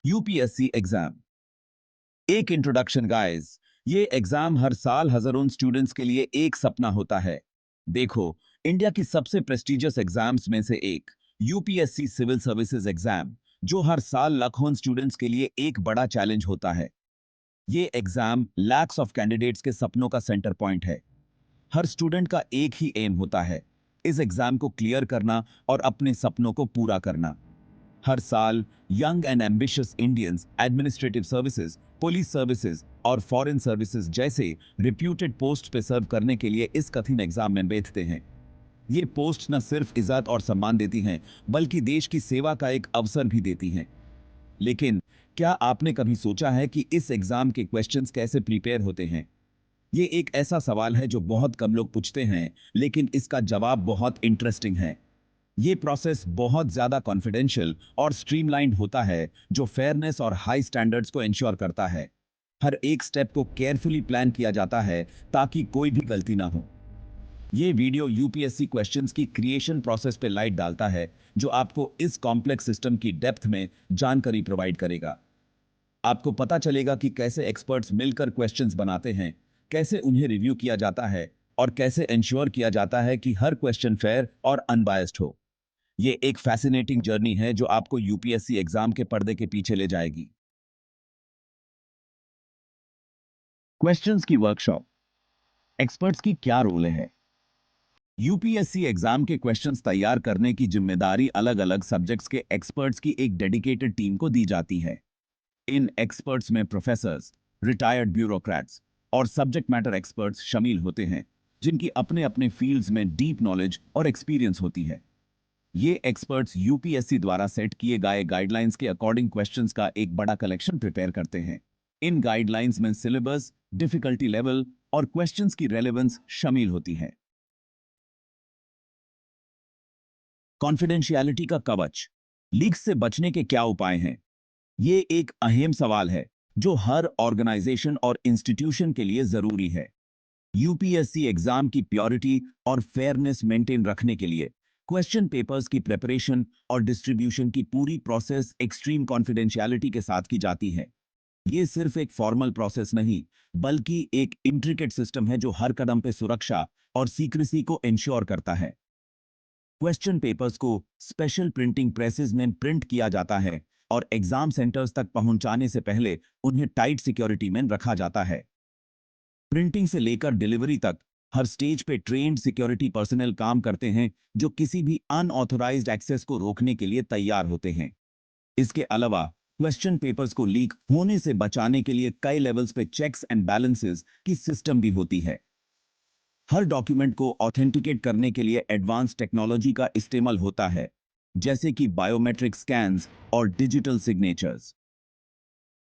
UPSC exam. एक introduction guys. ये exam हर साल हजारों स्टूडेंट्स के लिए एक सपना होता है। देखो, इंडिया की सबसे प्रेस्टिजियस एग्जाम्स में से एक यूपीएससी सिविल सर्विसेज एग्जाम, जो हर साल लाखों स्टूडेंट्स के लिए एक बड़ा चैलेंज होता है। ये एग्जाम लैक्स ऑफ कैंडिडेट्स के सपनों का सेंटर पॉइंट है। हर स्टूडेंट का एक ही एम होता है, इस एग्जाम को क्लियर करना और अपने सपनों को पूरा करना। हर साल young and ambitious Indians administrative services, police services और फॉरेन सर्विसेज जैसे रिप्यूटेड पोस्ट पे सर्व करने के लिए इस कठिन एग्जाम में बैठते हैं। ये पोस्ट न सिर्फ इज्जत और सम्मान देती हैं, बल्कि देश की सेवा का एक अवसर भी देती हैं। लेकिन क्या आपने कभी सोचा है कि इस एग्जाम के क्वेश्चंस कैसे प्रिपेयर होते हैं? ये एक ऐसा सवाल है जो बहुत कम लोग पूछते हैं, लेकिन इसका जवाब बहुत इंटरेस्टिंग है। ये प्रोसेस बहुत ज्यादा कॉन्फिडेंशियल और स्ट्रीमलाइंड होता है, जो फेयरनेस और हाई स्टैंडर्ड्स को इंश्योर करता है। हर एक स्टेप को केयरफुली प्लान किया जाता है ताकि कोई भी गलती ना हो। ये वीडियो यूपीएससी क्वेश्चंस की क्रिएशन प्रोसेस पे लाइट डालता है, जो आपको इस कॉम्प्लेक्स सिस्टम की डेप्थ में जानकारी प्रोवाइड करेगा। आपको पता चलेगा कि कैसे एक्सपर्ट्स मिलकर क्वेश्चंस बनाते हैं, कैसे उन्हें रिव्यू किया जाता है और कैसे इंश्योर किया जाता है कि हर क्वेश्चन फेयर और अनबायस्ड हो। ये एक फैसिनेटिंग जर्नी है जो आपको यूपीएससी एग्जाम के पर्दे के पीछे ले जाएगी। क्वेश्चंस की वर्कशॉप। एक्सपर्ट्स की क्या रोल है? यूपीएससी एग्जाम के क्वेश्चंस तैयार करने की जिम्मेदारी अलग-अलग सब्जेक्ट्स के एक्सपर्ट्स की एक डेडिकेटेड टीम को दी जाती है। इन एक्सपर्ट्स में प्रोफेसर्स, रिटायर्ड ब्यूरोक्रेट्स और सब्जेक्ट मैटर एक्सपर्ट्स शामिल होते हैं, जिनकी अपने अपने फील्ड्स में डीप नॉलेज और एक्सपीरियंस होती है। ये एक्सपर्ट्स यूपीएससी द्वारा सेट किए गए गाइडलाइंस के अकॉर्डिंग क्वेश्चंस का एक बड़ा कलेक्शन प्रिपेयर करते हैं। इन गाइडलाइंस में सिलेबस, डिफिकल्टी लेवल और क्वेश्चंस की रेलेवेंस शामिल होती है। कॉन्फिडेंशियलिटी का कवच। लीक्स से बचने के क्या उपाय हैं? ये एक अहम सवाल है जो हर ऑर्गेनाइजेशन और इंस्टीट्यूशन के लिए जरूरी है। यूपीएससी एग्जाम की प्योरिटी और फेयरनेस मेंटेन रखने के लिए क्वेश्चन पेपर्स की प्रिपरेशन और डिस्ट्रीब्यूशन की पूरी प्रोसेस एक्सट्रीम कॉन्फिडेंशियलिटी के साथ की जाती है। ये सिर्फ एक फॉर्मल प्रोसेस नहीं, बल्कि एक इंट्रिकेट सिस्टम है जो हर कदम पे सुरक्षा और सीक्रेसी को इंश्योर करता है। क्वेश्चन पेपर्स को स्पेशल प्रिंटिंग प्रेसेस में प्रिंट किया जाता है और एग्जाम सेंटर्स तक पहुंचाने से पहले उन्हें टाइट सिक्योरिटी में रखा जाता है। प्रिंटिंग से लेकर डिलीवरी तक हर स्टेज पे ट्रेन्ड सिक्योरिटी पर्सनल काम करते हैं, जो किसी भी अनऑथराइज्ड एक्सेस को रोकने के लिए तैयार होते हैं। इसके अलावा क्वेश्चन पेपर्स को लीक होने से बचाने के लिए कई लेवल्स पे चेक्स एंड बैलेंसेस की सिस्टम भी होती है। हर डॉक्यूमेंट को ऑथेंटिकेट करने के लिए एडवांस टेक्नोलॉजी का इस्तेमाल होता है, जैसे कि बायोमेट्रिक स्कैन्स और डिजिटल सिग्नेचर्स।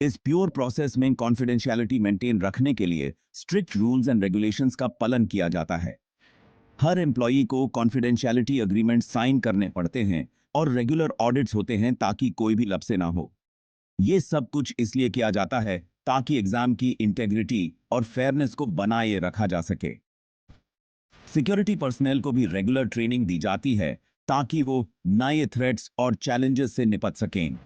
इस प्योर प्रोसेस में कॉन्फिडेंशियलिटी मेंटेन रखने के लिए स्ट्रिक्ट रूल्स एंड रेगुलेशंस का पालन किया जाता है। हर एम्प्लॉई को कॉन्फिडेंशियलिटी एग्रीमेंट साइन करने पड़ते हैं और रेगुलर ऑडिट्स होते हैं ताकि कोई भी लपसे ना हो। ये सब कुछ इसलिए किया जाता है ताकि एग्जाम की इंटेग्रिटी और फेयरनेस को बनाए रखा जा सके। सिक्योरिटी पर्सनल को भी रेगुलर ट्रेनिंग दी जाती है ताकि वो नए थ्रेट्स और चैलेंजेस से निपट सकें।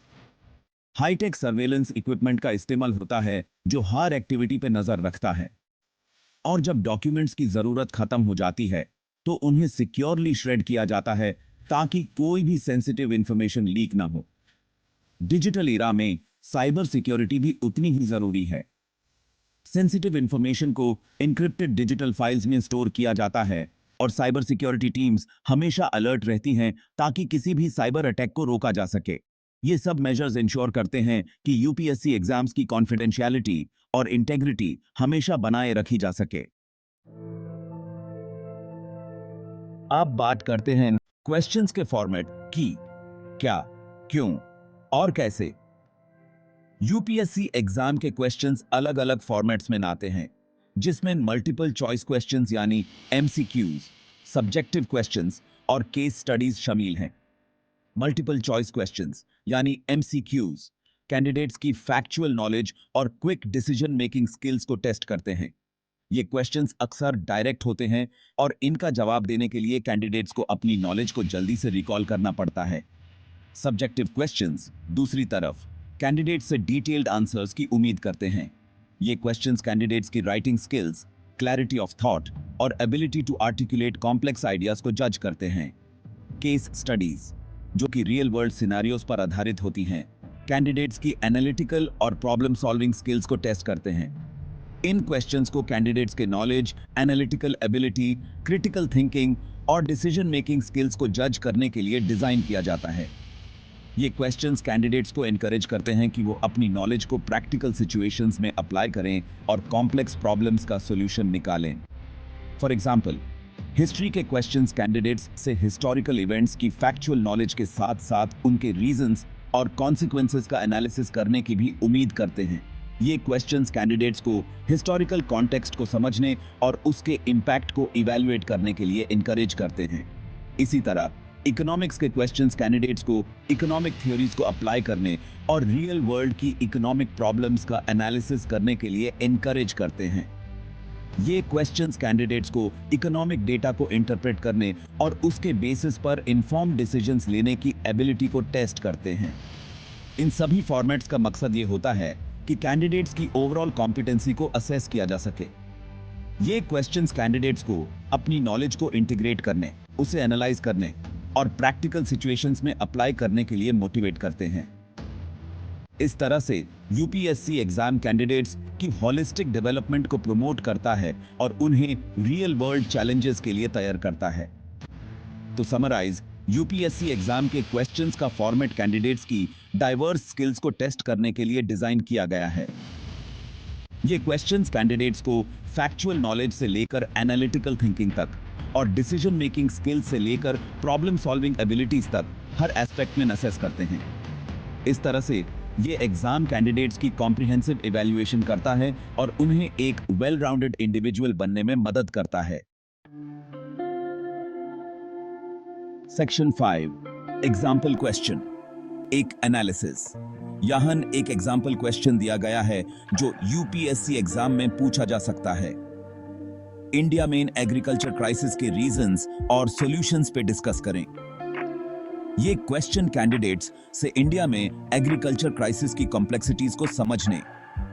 हाईटेक सर्वेलेंस इक्विपमेंट का इस्तेमाल होता है जो हर एक्टिविटी पे नजर रखता है, और जब डॉक्यूमेंट्स की जरूरत खत्म हो जाती है तो उन्हें सिक्योरली श्रेड किया जाता है ताकि कोई भी सेंसिटिव इंफॉर्मेशन लीक ना हो। डिजिटल इरा में साइबर सिक्योरिटी भी उतनी ही जरूरी है। सेंसिटिव इंफॉर्मेशन को एन्क्रिप्टेड डिजिटल फाइल्स में स्टोर किया जाता है और साइबर सिक्योरिटी टीम्स हमेशा अलर्ट रहती हैं ताकि किसी भी साइबर अटैक को रोका जा सके। ये सब मेजर्स इंश्योर करते हैं कि यूपीएससी एग्जाम्स की कॉन्फिडेंशियलिटी और इंटेग्रिटी हमेशा बनाए रखी जा सके। अब बात करते हैं क्वेश्चंस के फॉर्मेट की। क्या, क्यों और कैसे। यूपीएससी एग्जाम के क्वेश्चंस अलग अलग फॉर्मेट्स में आते हैं, जिसमें मल्टीपल चॉइस क्वेश्चंस यानी एमसीक्यूज, सब्जेक्टिव क्वेश्चंस और केस स्टडीज शामिल हैं। मल्टीपल चॉइस क्वेश्चंस यानी एमसीक्यूज कैंडिडेट्स की फैक्चुअल नॉलेज और क्विक डिसीजन मेकिंग स्किल्स को टेस्ट करते हैं। ये क्वेश्चंस अक्सर डायरेक्ट होते हैं और इनका जवाब देने के लिए कैंडिडेट्स को अपनी नॉलेज को जल्दी से रिकॉल करना पड़ता है। सब्जेक्टिव क्वेश्चंस दूसरी तरफ कैंडिडेट से डिटेल्ड आंसर्स की उम्मीद करते हैं। ये क्वेश्चंस कैंडिडेट्स की writing skills, clarity of thought और ability to articulate complex ideas को जज करते हैं। केस स्टडीज, जो कि रियल वर्ल्ड सिनेरियोज पर आधारित होती हैं, कैंडिडेट्स की एनालिटिकल और प्रॉब्लम सॉल्विंग स्किल्स को टेस्ट करते हैं। इन क्वेश्चंस को कैंडिडेट्स के knowledge, analytical ability, critical thinking और डिसीजन मेकिंग स्किल्स को जज करने के लिए डिजाइन किया जाता है। ये क्वेश्चंस कैंडिडेट्स को एनकरेज करते हैं कि वो अपनी नॉलेज को प्रैक्टिकल सिचुएशंस में अप्लाई करें और कॉम्प्लेक्स प्रॉब्लम्स का सॉल्यूशन निकालें। फॉर एग्जांपल, हिस्ट्री के क्वेश्चंस कैंडिडेट्स से हिस्टोरिकल इवेंट्स की फैक्चुअल नॉलेज के साथ साथ उनके रीजंस और कॉन्सिक्वेंसेस का एनालिसिस करने की भी उम्मीद करते हैं। ये क्वेश्चंस कैंडिडेट्स को हिस्टोरिकल कॉन्टेक्स्ट को समझने और उसके इम्पैक्ट को इवैल्यूएट करने के लिए इनकरेज करते हैं। इसी तरह इकोनॉमिक्स के क्वेश्चंस कैंडिडेट्स को इकोनॉमिक थ्योरीज को अप्लाई करने और रियल वर्ल्ड की इकोनॉमिक प्रॉब्लम्स का एनालिसिस करने के लिए इनकरेज करते हैं। ये क्वेश्चंस कैंडिडेट्स को इकोनॉमिक डेटा को इंटरप्रेट करने और उसके बेसिस पर इन्फॉर्म्ड डिसीजंस लेने की एबिलिटी को टेस्ट करते हैं। इन सभी फॉर्मेट्स का मकसद ये होता है कि कैंडिडेट्स की ओवरऑल कॉम्पिटेंसी को असेस किया जा सके। ये क्वेश्चंस कैंडिडेट्स को अपनी नॉलेज को इंटीग्रेट करने, उसे एनालाइज करने और प्रैक्टिकल सिचुएशंस में अप्लाई करने के लिए मोटिवेट करते हैं। इस तरह से यूपीएससी एग्जाम कैंडिडेट्स की होलिस्टिक डेवलपमेंट को प्रमोट करता है और उन्हें रियल वर्ल्ड चैलेंजेस के लिए तैयार करता है। तो समराइज, यूपीएससी एग्जाम के क्वेश्चंस का फॉर्मेट कैंडिडेट्स की डाइवर्स स्किल्स को टेस्ट करने के लिए डिजाइन किया गया है। ये क्वेश्चंस कैंडिडेट्स को फैक्चुअल नॉलेज से लेकर एनालिटिकल थिंकिंग तक और डिसीजन मेकिंग स्किल्स से लेकर प्रॉब्लम सॉल्विंग एबिलिटीज तक हर एस्पेक्ट में असेस करते हैं। इस तरह से ये एग्जाम कैंडिडेट्स की कॉम्प्रिहेंसिव इवैल्यूएशन करता है और उन्हें एक वेल राउंडेड इंडिविजुअल बनने में मदद करता है। सेक्शन 5, एग्जाम्पल क्वेश्चन, एक एनालिसिस। यहां एक एग्जाम्पल क्वेश्चन दिया गया है जो यूपीएससी एग्जाम में पूछा जा सकता है। इंडिया में एग्रीकल्चर क्राइसिस के रीजंस और सॉल्यूशंस पे डिस्कस करें। ये क्वेश्चन कैंडिडेट्स से इंडिया में एग्रीकल्चर क्राइसिस की कॉम्प्लेक्सिटीज को समझने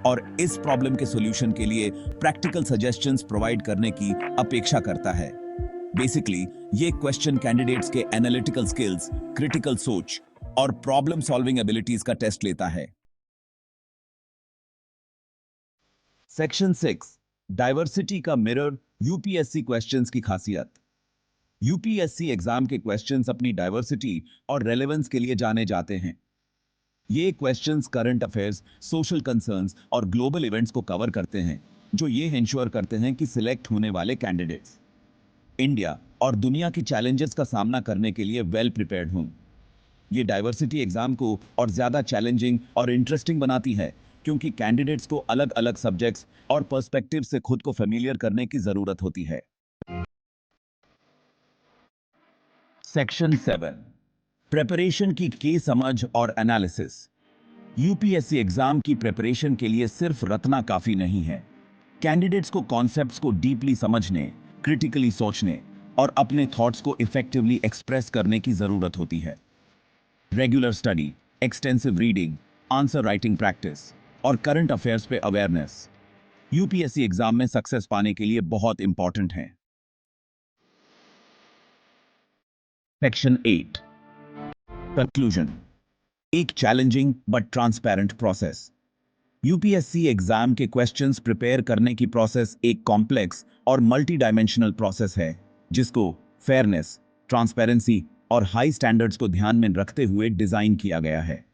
और इस प्रॉब्लम के सॉल्यूशन के लिए प्रैक्टिकल सजेशंस प्रोवाइड करने की अपेक्षा करता है। बेसिकली, ये क्वेश्चन कैंडिडेट्स के एनालिटिकल स्किल्स, क्रिटिकल सोच और प्रॉब्लम सॉल्विंग एबिलिटीज का टेस्ट लेता है। सेक्शन 6, डाइवर्सिटी का मिरर यूपीएससी क्वेश्चंस की खासियत। यूपीएससी एग्जाम के क्वेश्चंस अपनी डाइवर्सिटी और रेलेवेंस के लिए जाने जाते हैं। ये questions current affairs, social concerns और ग्लोबल इवेंट्स को कवर करते हैं, जो ये इंश्योर करते हैं कि सिलेक्ट होने वाले कैंडिडेट्स इंडिया और दुनिया की चैलेंजेस का सामना करने के लिए वेल प्रिपेयर्ड हों। ये डाइवर्सिटी एग्जाम को और ज्यादा चैलेंजिंग और इंटरेस्टिंग बनाती है, क्योंकि कैंडिडेट्स को अलग अलग सब्जेक्ट्स और पर्सपेक्टिव से खुद को फेमिलियर करने की जरूरत होती है। सेक्शन 7, प्रिपरेशन की समझ और एनालिसिस। यूपीएससी एग्जाम की प्रिपरेशन के लिए सिर्फ रटना काफी नहीं है। कैंडिडेट्स को कॉन्सेप्ट्स को डीपली समझने, क्रिटिकली सोचने और अपने थॉट्स को इफेक्टिवली एक्सप्रेस करने की जरूरत होती है। Regular study, extensive reading, answer writing practice और करंट अफेयर्स पे अवेयरनेस यूपीएससी एग्जाम में सक्सेस पाने के लिए बहुत इंपॉर्टेंट है। सेक्शन 8, कंक्लूजन, एक challenging but transparent process. UPSC exam के क्वेश्चंस प्रिपेयर करने की प्रोसेस एक कॉम्प्लेक्स और मल्टी डायमेंशनल प्रोसेस है, जिसको फेयरनेस, ट्रांसपेरेंसी और हाई स्टैंडर्ड्स को ध्यान में रखते हुए डिजाइन किया गया है।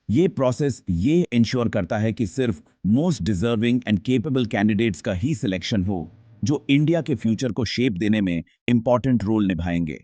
ये प्रोसेस ये इंश्योर करता है कि सिर्फ most deserving and capable candidates का ही सिलेक्शन हो, जो इंडिया के फ्यूचर को शेप देने में इंपॉर्टेंट रोल निभाएंगे।